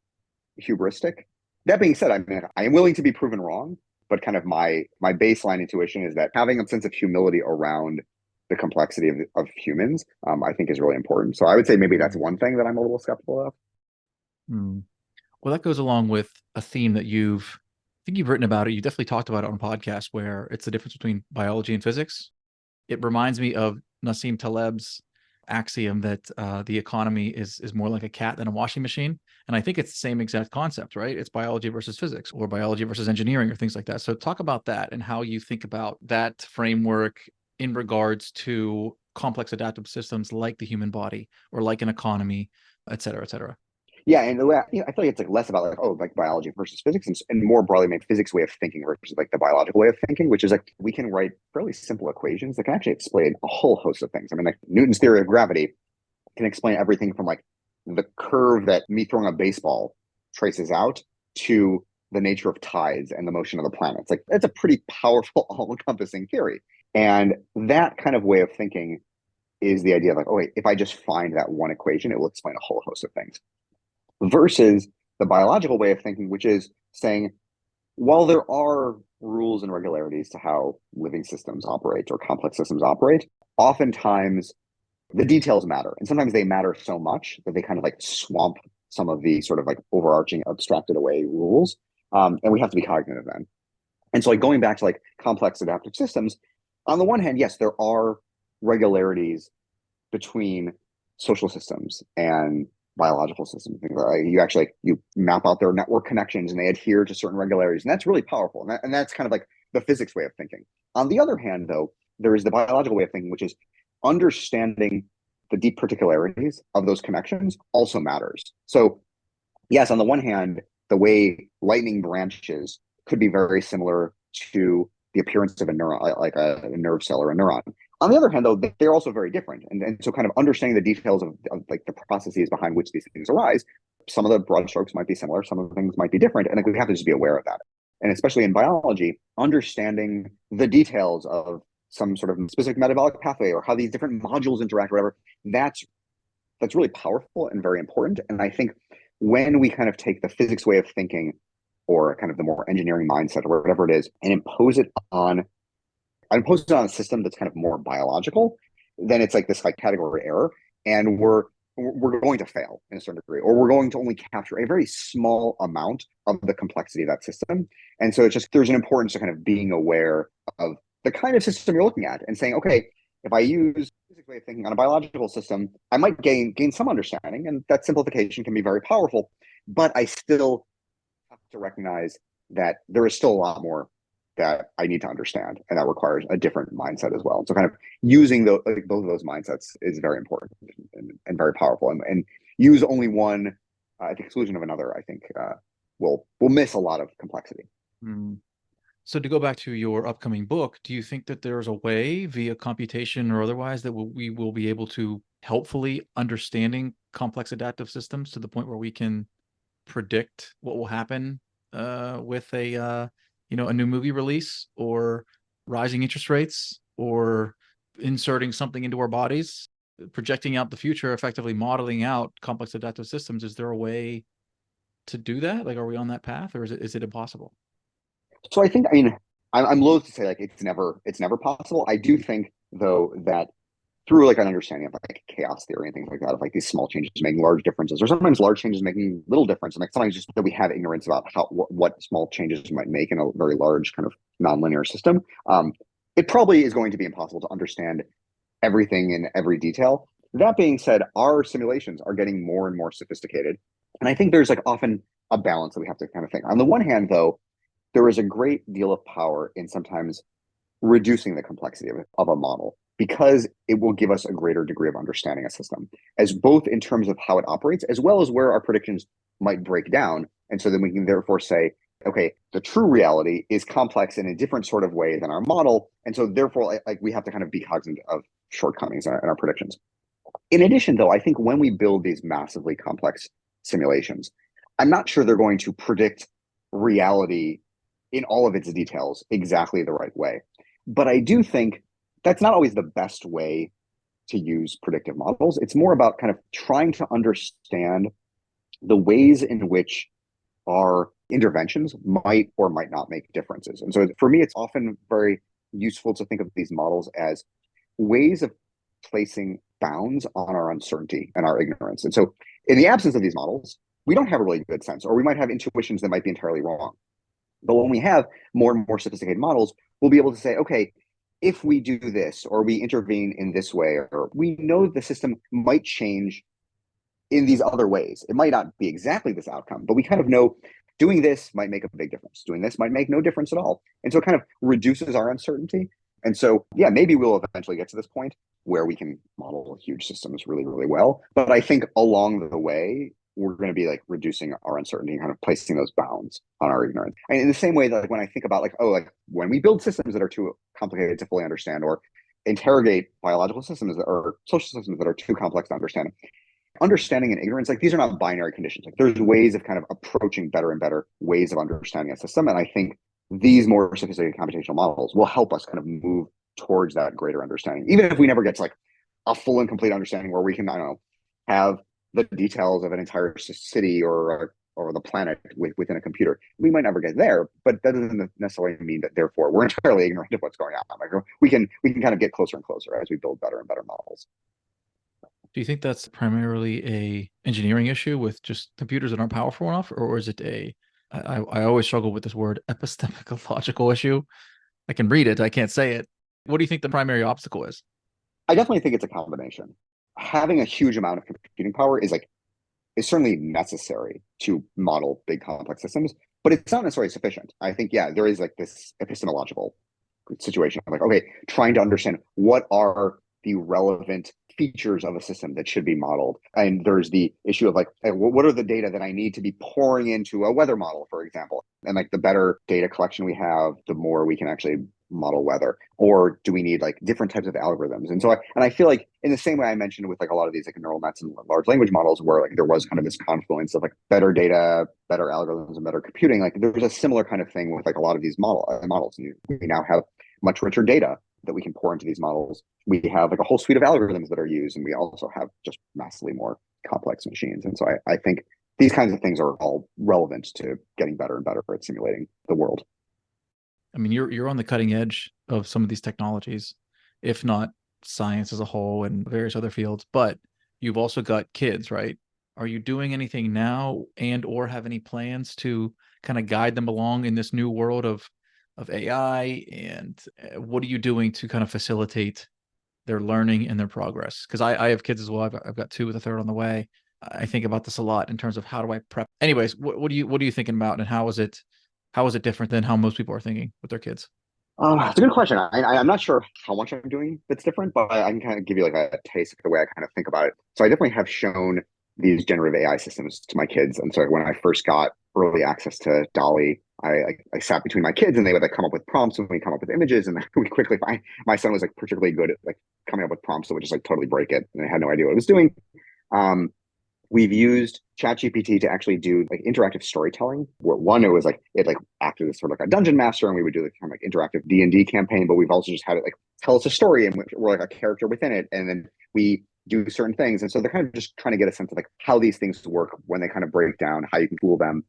hubristic. That being said, I mean, I am willing to be proven wrong, but kind of my baseline intuition is that having a sense of humility around the complexity of humans, I think is really important. So I would say maybe that's one thing that I'm a little skeptical of. Hmm. Well, that goes along with a theme that I think you've written about it. You definitely talked about it on a podcast where it's the difference between biology and physics. It reminds me of Nassim Taleb's axiom that the economy is more like a cat than a washing machine. And I think it's the same exact concept, right? It's biology versus physics or biology versus engineering or things like that. So talk about that and how you think about that framework in regards to complex adaptive systems like the human body or like an economy, et cetera, et cetera. Yeah, and the way I feel like it's like less about like, oh, like biology versus physics, and more broadly maybe physics way of thinking versus like the biological way of thinking, which is like we can write fairly simple equations that can actually explain a whole host of things. I mean, like Newton's theory of gravity can explain everything from like the curve that me throwing a baseball traces out to the nature of tides and the motion of the planets. Like that's a pretty powerful, all-encompassing theory. And that kind of way of thinking is the idea of like, oh wait, if I just find that one equation, it will explain a whole host of things. Versus the biological way of thinking, which is saying, while there are rules and regularities to how living systems operate or complex systems operate, oftentimes the details matter. And sometimes they matter so much that they kind of like swamp some of the sort of like overarching abstracted away rules. And we have to be cognizant of them. And so like going back to like complex adaptive systems, on the one hand, yes, there are regularities between social systems and biological systems. You actually you map out their network connections and they adhere to certain regularities. And that's really powerful. And that's kind of like the physics way of thinking. On the other hand, though, there is the biological way of thinking, which is understanding the deep particularities of those connections also matters. So yes, on the one hand, the way lightning branches could be very similar to the appearance of a neuron, like a nerve cell or a neuron. On the other hand, though, they're also very different. And so kind of understanding the details of like the processes behind which these things arise, some of the broad strokes might be similar, some of the things might be different. And like, we have to just be aware of that. And especially in biology, understanding the details of some sort of specific metabolic pathway or how these different modules interact or whatever, that's really powerful and very important. And I think when we kind of take the physics way of thinking or kind of the more engineering mindset or whatever it is and impose it on a system that's kind of more biological, then it's like this like category error. And we're going to fail in a certain degree, or we're going to only capture a very small amount of the complexity of that system. And so it's just, there's an importance to kind of being aware of the kind of system you're looking at and saying, okay, if I use physics way of thinking on a biological system, I might gain some understanding, and that simplification can be very powerful, but I still have to recognize that there is still a lot more that I need to understand, and that requires a different mindset as well. So kind of using both of those mindsets is very important and very powerful, and use only one at the exclusion of another, I think we'll miss a lot of complexity. Mm. So to go back to your upcoming book, do you think that there's a way via computation or otherwise that we will be able to helpfully understanding complex adaptive systems to the point where we can predict what will happen with a new movie release or rising interest rates or inserting something into our bodies, projecting out the future, effectively modeling out complex adaptive systems? Is there a way to do that? Like, are we on that path, or is it impossible? So I think, I mean, I'm loath to say like it's never possible. I do think though that through like an understanding of like chaos theory and things like that, of like these small changes making large differences, or sometimes large changes making little difference, and like sometimes just that we have ignorance about what small changes might make in a very large kind of nonlinear system. It probably is going to be impossible to understand everything in every detail. That being said, our simulations are getting more and more sophisticated, and I think there's like often a balance that we have to kind of think. On the one hand, though, there is a great deal of power in sometimes reducing the complexity of a model, because it will give us a greater degree of understanding a system, as both in terms of how it operates, as well as where our predictions might break down. And so then we can therefore say, okay, the true reality is complex in a different sort of way than our model. And so therefore, like we have to kind of be cognizant of shortcomings in our predictions. In addition, though, I think when we build these massively complex simulations, I'm not sure they're going to predict reality in all of its details exactly the right way. But I do think that's not always the best way to use predictive models. It's more about kind of trying to understand the ways in which our interventions might or might not make differences. And so for me, it's often very useful to think of these models as ways of placing bounds on our uncertainty and our ignorance. And so in the absence of these models, we don't have a really good sense, or we might have intuitions that might be entirely wrong. But when we have more and more sophisticated models, we'll be able to say, okay, if we do this, or we intervene in this way, or we know the system might change in these other ways. It might not be exactly this outcome, but we kind of know doing this might make a big difference. Doing this might make no difference at all. And so it kind of reduces our uncertainty. And so, yeah, maybe we'll eventually get to this point where we can model huge systems really, really well. But I think along the way, we're going to be like reducing our uncertainty and kind of placing those bounds on our ignorance. And in the same way that like when I think about like, oh, like when we build systems that are too complicated to fully understand, or interrogate biological systems or social systems that are too complex to understand, understanding and ignorance, like these are not binary conditions. Like there's ways of kind of approaching better and better ways of understanding a system. And I think these more sophisticated computational models will help us kind of move towards that greater understanding, even if we never get to like a full and complete understanding where we can, I don't know, have the details of an entire city or the planet within a computer. We might never get there, but that doesn't necessarily mean that therefore we're entirely ignorant of what's going on. Like we can kind of get closer and closer as we build better and better models. Do you think that's primarily a engineering issue with just computers that aren't powerful enough, or is it I always struggle with this word, epistemological issue. I can read it, I can't say it. What do you think the primary obstacle is? I definitely think it's a combination. Having a huge amount of computing power is certainly necessary to model big complex systems, but it's not necessarily sufficient. I think, yeah, there is like this epistemological situation of like, okay, trying to understand what are the relevant features of a system that should be modeled. And there's the issue of like, hey, what are the data that I need to be pouring into a weather model, for example? And like the better data collection we have, the more we can actually model weather. Or do we need like different types of algorithms? And so I feel like in the same way I mentioned with like a lot of these like neural nets and large language models where like there was kind of this confluence of like better data, better algorithms, and better computing, like there's a similar kind of thing with like a lot of these models. And we now have much richer data that we can pour into these models. We have like a whole suite of algorithms that are used, and we also have just massively more complex machines. And so I think these kinds of things are all relevant to getting better and better at simulating the world. I mean, you're on the cutting edge of some of these technologies, if not science as a whole and various other fields, but you've also got kids, right? Are you doing anything now and or have any plans to kind of guide them along in this new world of AI? And what are you doing to kind of facilitate their learning and their progress? Because I have kids as well. I've got two with a third on the way. I think about this a lot in terms of how do I prep. Anyways, what are you thinking about, and how is it different than how most people are thinking with their kids? It's a good question. I'm not sure how much I'm doing that's different, but I can kind of give you like a taste of the way I kind of think about it. So I definitely have shown these generative AI systems to my kids. And so when I first got early access to Dolly, I sat between my kids and they would like come up with prompts and we come up with images and we quickly find my son was like particularly good at like coming up with prompts that would just like totally break it and I had no idea what it was doing. Um, we've used ChatGPT to actually do like interactive storytelling. Where one, it was like it like acted as sort of like a dungeon master, and we would do like kind of like interactive D&D campaign. But we've also just had it like tell us a story, and we're like a character within it, and then we do certain things. And so they're kind of just trying to get a sense of like how these things work when they kind of break down, how you can tool them.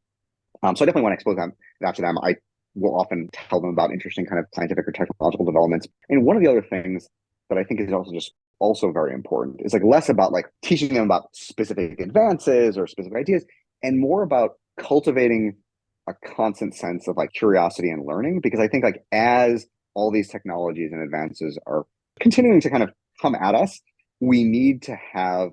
So I definitely want to expose that to them. I will often tell them about interesting kind of scientific or technological developments. And one of the other things that I think is also very important is like less about like teaching them about specific advances or specific ideas and more about cultivating a constant sense of like curiosity and learning. Because I think like as all these technologies and advances are continuing to kind of come at us, we need to have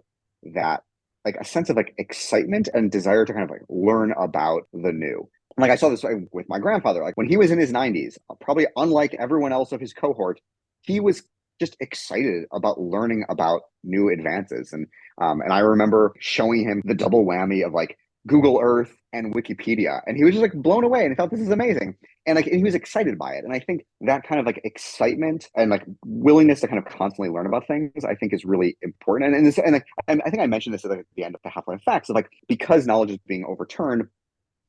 that like a sense of like excitement and desire to kind of like learn about the new. Like I saw this with my grandfather, like when he was in his 90s, probably unlike everyone else of his cohort, he was just excited about learning about new advances. And I remember showing him the double whammy of like Google Earth and Wikipedia, and he was just like blown away and he thought this is amazing. And like and he was excited by it. And I think that kind of like excitement and like willingness to kind of constantly learn about things, I think is really important. And I think I mentioned this at like, the end of the Half-Life Facts of like because knowledge is being overturned,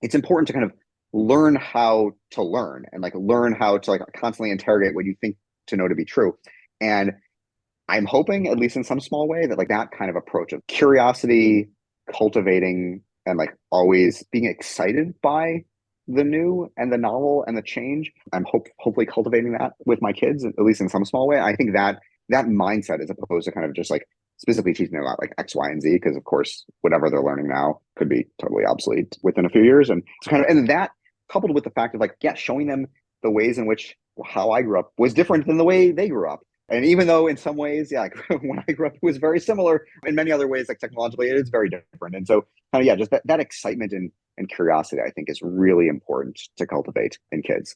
it's important to kind of learn how to learn and like learn how to like constantly interrogate what you think to know to be true. And I'm hoping, at least in some small way, that like that kind of approach of curiosity, cultivating, and like always being excited by the new and the novel and the change. I'm hopefully cultivating that with my kids, at least in some small way. I think that mindset, as opposed to kind of just like specifically teaching them about like X, Y, and Z, because of course whatever they're learning now could be totally obsolete within a few years. And it's kind of and that coupled with the fact of like, yeah, showing them the ways in which how I grew up was different than the way they grew up. And even though in some ways, yeah, like when I grew up, it was very similar. In many other ways, like technologically, it is very different. And so, kind of, yeah, just that excitement and curiosity, I think, is really important to cultivate in kids.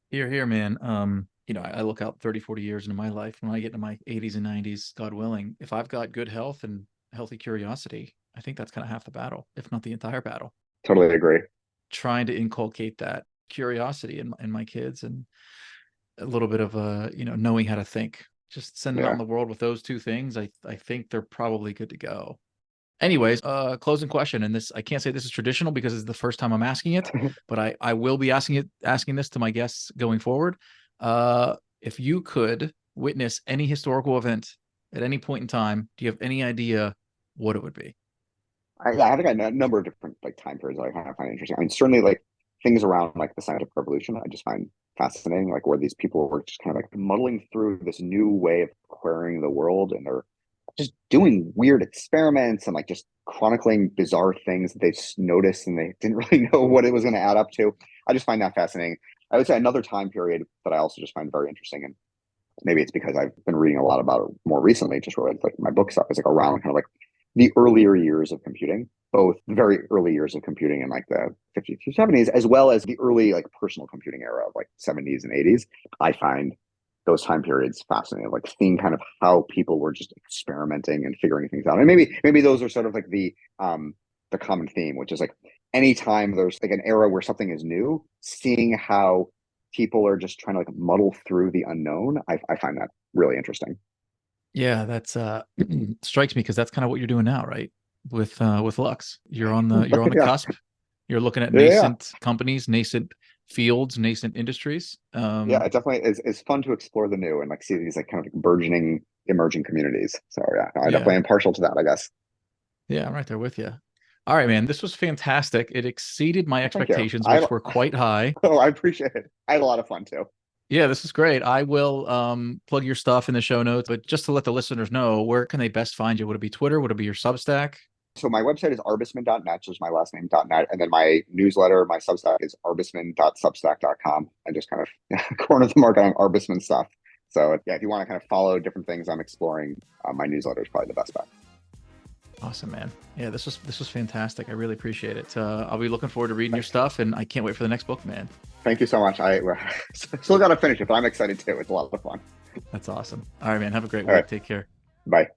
Here, man. I look out 30, 40 years into my life. When I get into my 80s and 90s, God willing, if I've got good health and healthy curiosity, I think that's kind of half the battle, if not the entire battle. Totally agree. Trying to inculcate that curiosity in my kids and a little bit of knowing how to think. Just send them out in Yeah. the world with those two things. I think they're probably good to go. Anyways, closing question, and this I can't say this is traditional because it's the first time I'm asking it, but I will be asking this to my guests going forward. If you could witness any historical event at any point in time, do you have any idea what it would be? Yeah, I think a number of different like time periods that I kind of find interesting. I mean, certainly like things around like the scientific revolution, I just find fascinating. Like where these people were just kind of like muddling through this new way of querying the world, and they're just doing weird experiments and like just chronicling bizarre things that they noticed and they didn't really know what it was going to add up to. I just find that fascinating. I would say another time period that I also just find very interesting, and maybe it's because I've been reading a lot about it more recently, just really like my book stuff is like around kind of like the earlier years of computing, both the very early years of computing in like the 50s to 70s, as well as the early like personal computing era of like 70s and 80s. I find those time periods fascinating, like seeing kind of how people were just experimenting and figuring things out. And maybe those are sort of like the common theme, which is like anytime there's like an era where something is new, seeing how people are just trying to like muddle through the unknown, I find that really interesting. Yeah, that's strikes me because that's kind of what you're doing now, right? With Lux. You're on the Yeah. cusp. You're looking at Yeah. nascent companies, nascent fields, nascent industries. Yeah, it definitely is fun to explore the new and like see these like kind of like burgeoning emerging communities. So yeah, I definitely Yeah. am partial to that, I guess. Yeah, I'm right there with you. All right, man. This was fantastic. It exceeded my Well, thank you. expectations, which were quite high. Oh, I appreciate it. I had a lot of fun too. Yeah, this is great. I will plug your stuff in the show notes, but just to let the listeners know, where can they best find you? Would it be Twitter? Would it be your Substack? So my website is arbesman.net, just my last name.net. And then my newsletter, my Substack is arbesman.substack.com. I just kind of corner the market on Arbesman stuff. So yeah, if you want to kind of follow different things I'm exploring, my newsletter is probably the best bet. Awesome, man. Yeah, this was fantastic. I really appreciate it. I'll be looking forward to reading your stuff, and I can't wait for the next book, man. Thank you so much. I still got to finish it, but I'm excited too. It's a lot of fun. That's awesome. All right, man. Have a great All week. right. Take care. Bye.